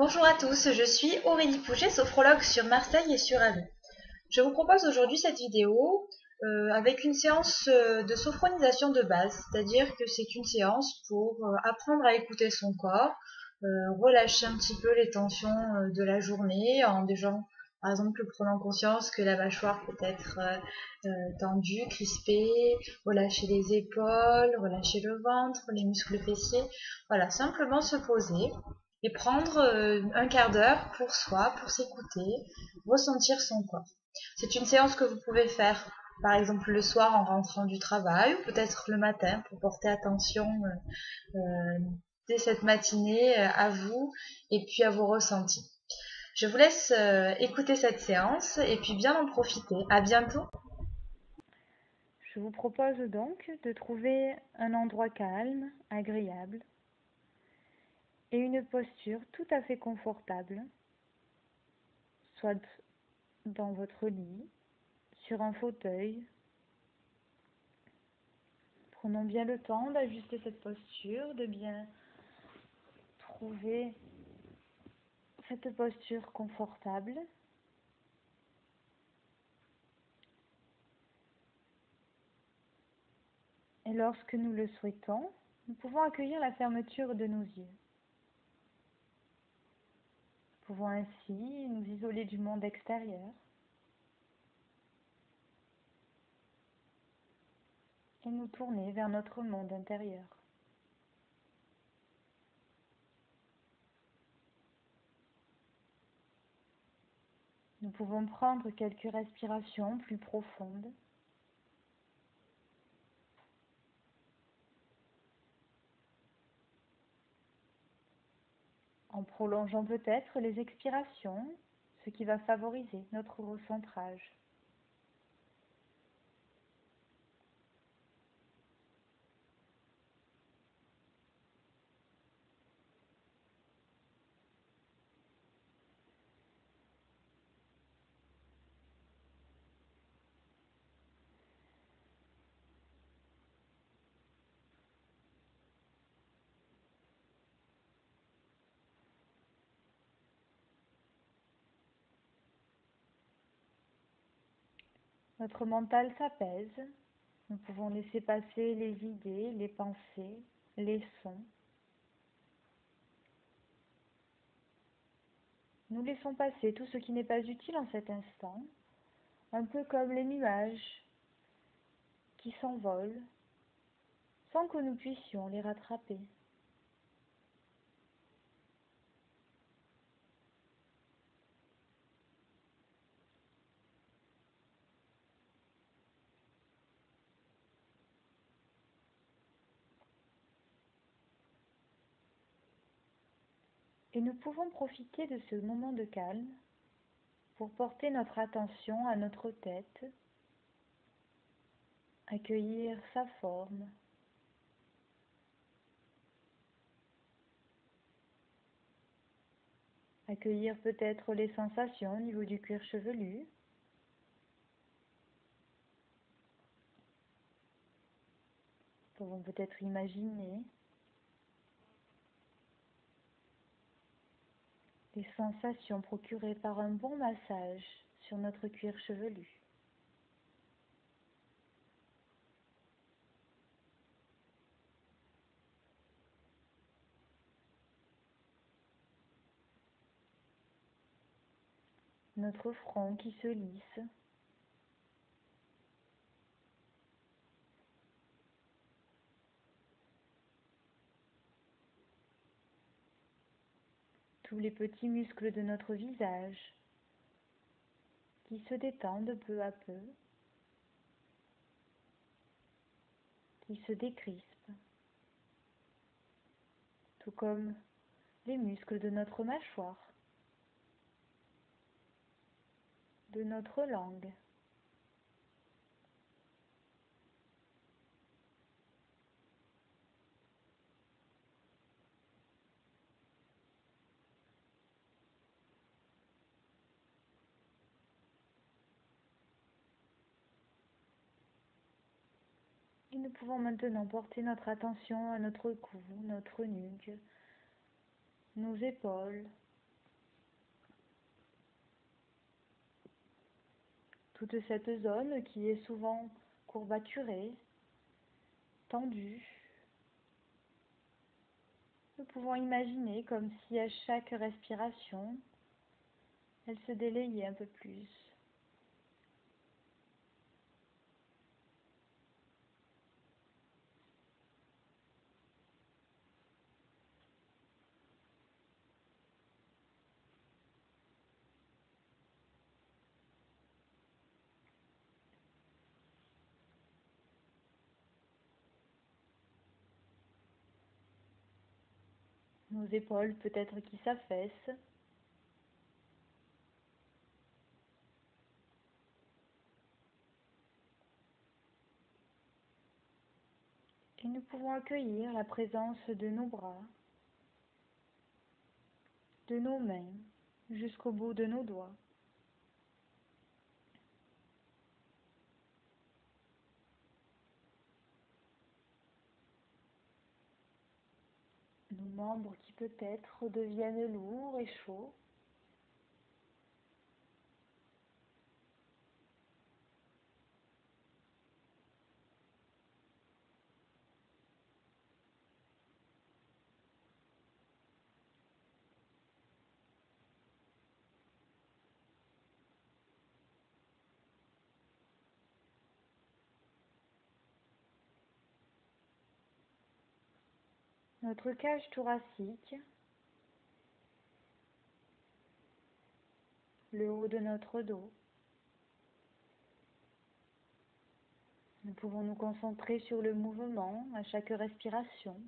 Bonjour à tous, je suis Aurélie Pouget, sophrologue sur Marseille et sur Avignon. Je vous propose aujourd'hui cette vidéo avec une séance de sophronisation de base, c'est-à-dire que c'est une séance pour apprendre à écouter son corps, relâcher un petit peu les tensions de la journée en déjà, par exemple, prenant conscience que la mâchoire peut être tendue, crispée, relâcher les épaules, relâcher le ventre, les muscles fessiers. Voilà, simplement se poser et prendre un quart d'heure pour soi, pour s'écouter, ressentir son corps. C'est une séance que vous pouvez faire, par exemple, le soir en rentrant du travail ou peut-être le matin pour porter attention dès cette matinée à vous et puis à vos ressentis. Je vous laisse écouter cette séance et puis bien en profiter. À bientôt. Je vous propose donc de trouver un endroit calme, agréable et une posture tout à fait confortable, soit dans votre lit, sur un fauteuil. Prenons bien le temps d'ajuster cette posture, de bien trouver cette posture confortable. Et lorsque nous le souhaitons, nous pouvons accueillir la fermeture de nos yeux. Nous pouvons ainsi nous isoler du monde extérieur et nous tourner vers notre monde intérieur. Nous pouvons prendre quelques respirations plus profondes. En prolongeant peut-être les expirations, ce qui va favoriser notre recentrage. Notre mental s'apaise. Nous pouvons laisser passer les idées, les pensées, les sons. Nous laissons passer tout ce qui n'est pas utile en cet instant, un peu comme les nuages qui s'envolent sans que nous puissions les rattraper. Et nous pouvons profiter de ce moment de calme pour porter notre attention à notre tête, accueillir sa forme, accueillir peut-être les sensations au niveau du cuir chevelu. Nous pouvons peut-être imaginer les sensations procurées par un bon massage sur notre cuir chevelu. Notre front qui se lisse. Tous les petits muscles de notre visage qui se détendent peu à peu, qui se décrispent, tout comme les muscles de notre mâchoire, de notre langue. Et nous pouvons maintenant porter notre attention à notre cou, notre nuque, nos épaules, toute cette zone qui est souvent courbaturée, tendue. Nous pouvons imaginer comme si à chaque respiration, elle se délayait un peu plus. Nos épaules peut-être qui s'affaissent. Et nous pouvons accueillir la présence de nos bras, de nos mains, jusqu'au bout de nos doigts. Nos membres qui peut-être deviennent lourds et chauds. Notre cage thoracique, le haut de notre dos. Nous pouvons nous concentrer sur le mouvement à chaque respiration.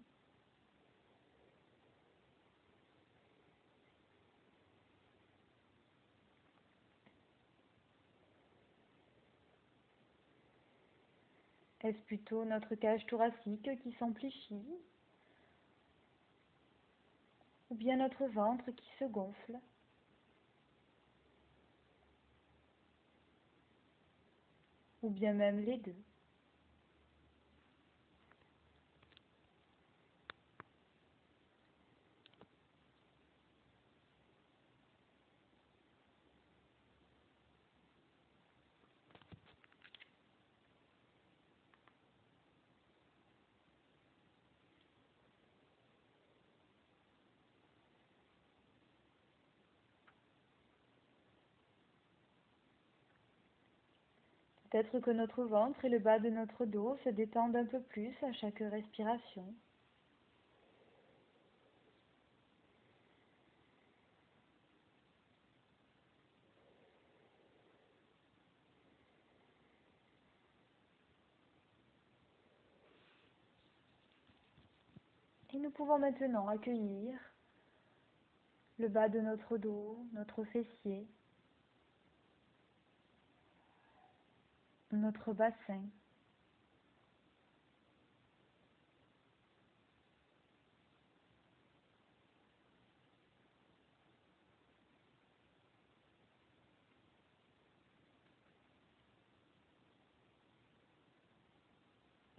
Est-ce plutôt notre cage thoracique qui s'amplifie ou bien notre ventre qui se gonfle? Ou bien même les deux? Peut-être que notre ventre et le bas de notre dos se détendent un peu plus à chaque respiration. Et nous pouvons maintenant accueillir le bas de notre dos, notre fessier, notre bassin.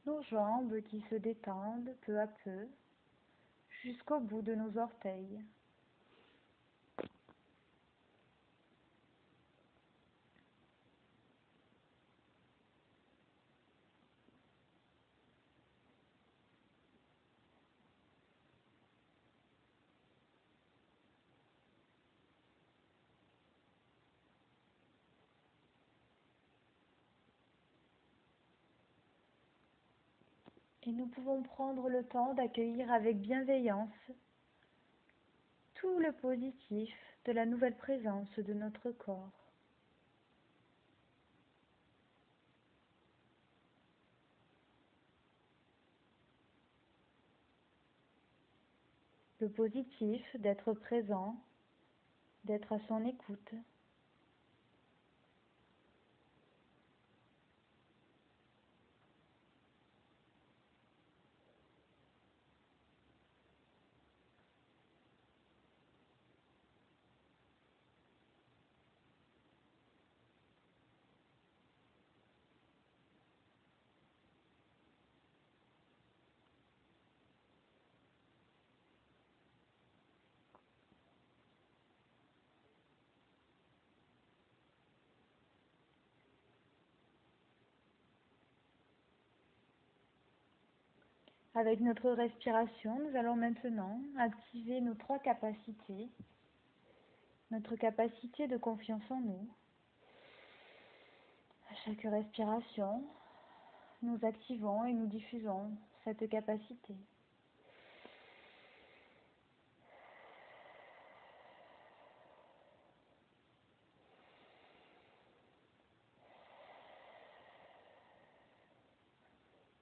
Nos jambes qui se détendent peu à peu jusqu'au bout de nos orteils. Et nous pouvons prendre le temps d'accueillir avec bienveillance tout le positif de la nouvelle présence de notre corps. Le positif d'être présent, d'être à son écoute. Avec notre respiration, nous allons maintenant activer nos 3 capacités. Notre capacité de confiance en nous. À chaque respiration, nous activons et nous diffusons cette capacité.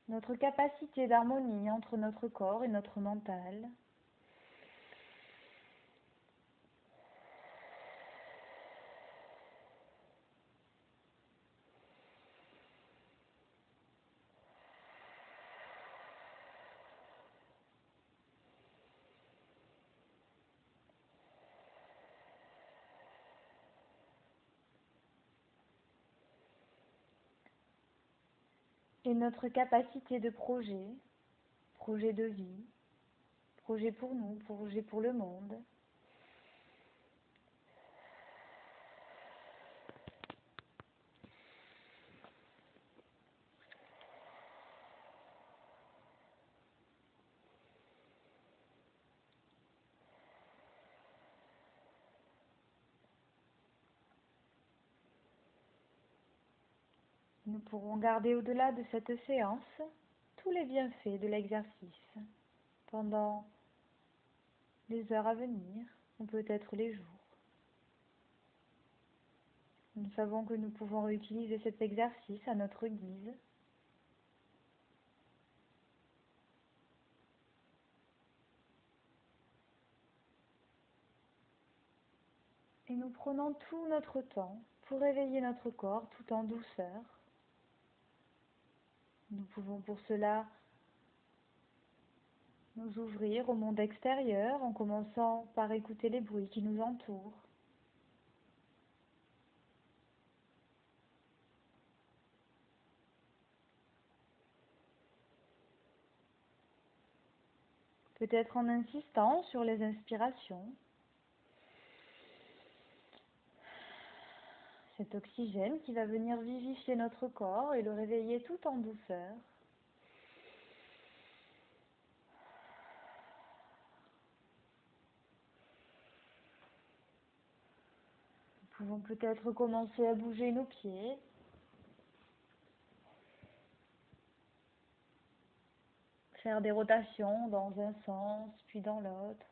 Notre capacité d'harmonie entre notre corps et notre mental. Et notre capacité de projet de vie, projet pour nous, projet pour le monde. Nous pourrons garder au-delà de cette séance tous les bienfaits de l'exercice pendant les heures à venir ou peut-être les jours. Nous savons que nous pouvons réutiliser cet exercice à notre guise. Et nous prenons tout notre temps pour réveiller notre corps tout en douceur. Nous pouvons pour cela nous ouvrir au monde extérieur en commençant par écouter les bruits qui nous entourent. Peut-être en insistant sur les inspirations. Cet oxygène qui va venir vivifier notre corps et le réveiller tout en douceur. Nous pouvons peut-être commencer à bouger nos pieds. Faire des rotations dans un sens puis dans l'autre.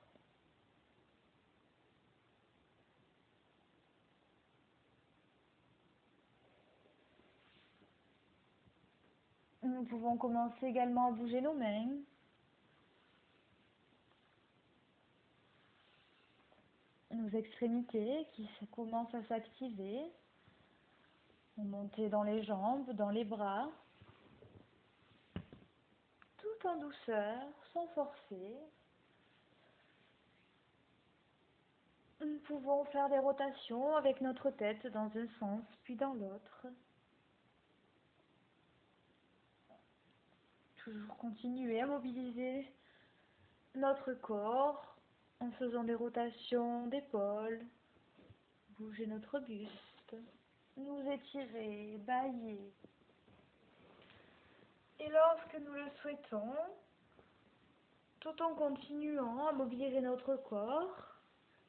Nous pouvons commencer également à bouger nos mains. Nos extrémités qui commencent à s'activer. Monter dans les jambes, dans les bras. Tout en douceur, sans forcer. Nous pouvons faire des rotations avec notre tête dans un sens puis dans l'autre. Toujours continuer à mobiliser notre corps en faisant des rotations d'épaules, bouger notre buste, nous étirer, bâiller. Et lorsque nous le souhaitons, tout en continuant à mobiliser notre corps,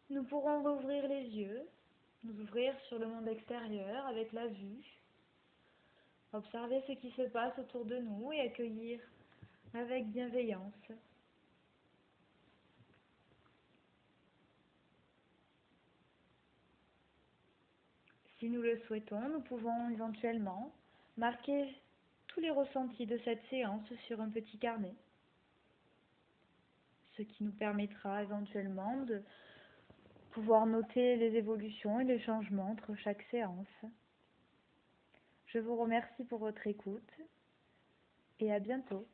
nous pourrons rouvrir les yeux, nous ouvrir sur le monde extérieur avec la vue, observer ce qui se passe autour de nous et accueillir avec bienveillance. Si nous le souhaitons, nous pouvons éventuellement marquer tous les ressentis de cette séance sur un petit carnet, ce qui nous permettra éventuellement de pouvoir noter les évolutions et les changements entre chaque séance. Je vous remercie pour votre écoute et à bientôt.